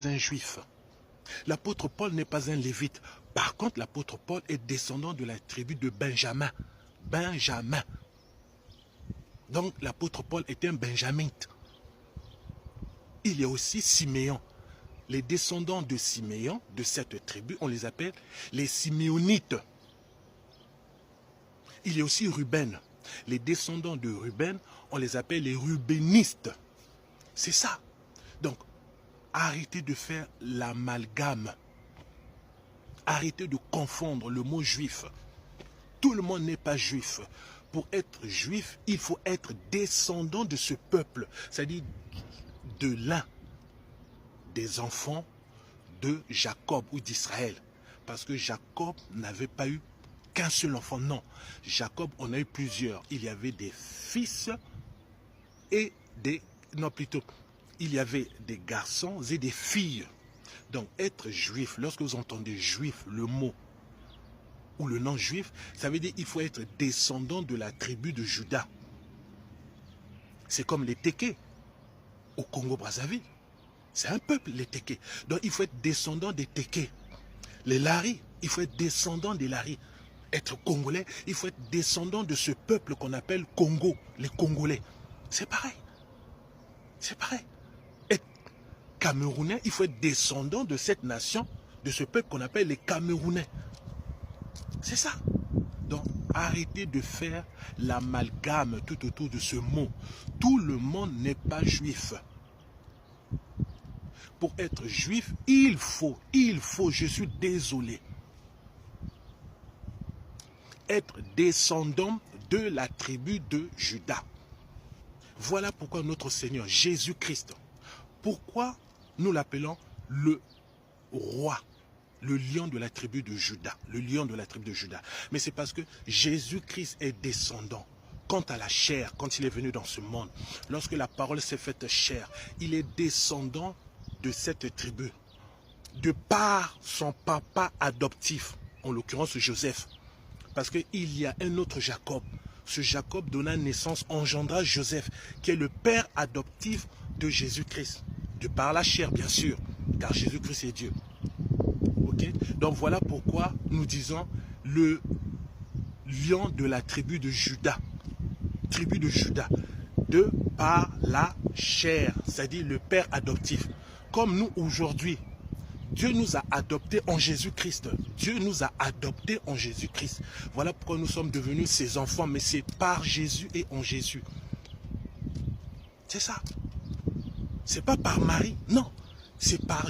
un juif. L'apôtre Paul n'est pas un lévite. Par contre, l'apôtre Paul est descendant de la tribu de Benjamin. Benjamin. Donc, l'apôtre Paul est un benjamite. Il y a aussi Siméon. Les descendants de Siméon, de cette tribu, on les appelle les Siméonites. Il y a aussi Ruben. Les descendants de Ruben, on les appelle les Rubénistes. C'est ça. Donc, arrêtez de faire l'amalgame. Arrêtez de confondre le mot juif. Tout le monde n'est pas juif. Pour être juif, il faut être descendant de ce peuple, c'est-à-dire de l'un des enfants de Jacob ou d'Israël. Parce que Jacob n'avait pas eu qu'un seul enfant, non. Jacob, on a eu plusieurs. Il y avait des fils et des... Non, plutôt, il y avait des garçons et des filles. Donc, être juif, lorsque vous entendez juif, le mot ou le nom juif, ça veut dire qu'il faut être descendant de la tribu de Juda. C'est comme les Tékés au Congo-Brazzaville. C'est un peuple, les Tékés. Donc, il faut être descendant des Tékés. Les Laris, il faut être descendant des Laris. Être Congolais, il faut être descendant de ce peuple qu'on appelle Congo, les Congolais. C'est pareil. C'est pareil. Être Camerounais, il faut être descendant de cette nation, de ce peuple qu'on appelle les Camerounais. C'est ça. Donc, arrêtez de faire l'amalgame tout autour de ce mot. Tout le monde n'est pas juif. Pour être juif, il faut, je suis désolé, être descendant de la tribu de Juda. Voilà pourquoi notre Seigneur Jésus-Christ, pourquoi nous l'appelons le roi, le lion de la tribu de Juda, le lion de la tribu de Juda. Mais c'est parce que Jésus-Christ est descendant. Quant à la chair, quand il est venu dans ce monde, lorsque la parole s'est faite chair, il est descendant de cette tribu, de par son papa adoptif, en l'occurrence Joseph. Parce qu'il y a un autre Jacob. Ce Jacob donna naissance, engendra Joseph, qui est le père adoptif de Jésus-Christ. De par la chair, bien sûr, car Jésus-Christ est Dieu. Okay? Donc voilà pourquoi nous disons le lion de la tribu de Juda. Tribu de Juda. De par la chair, c'est-à-dire le père adoptif. Comme nous aujourd'hui, Dieu nous a adoptés en Jésus-Christ. Dieu nous a adoptés en Jésus-Christ. Voilà pourquoi nous sommes devenus ses enfants, mais c'est par Jésus et en Jésus. C'est ça. C'est pas par Marie, non. C'est par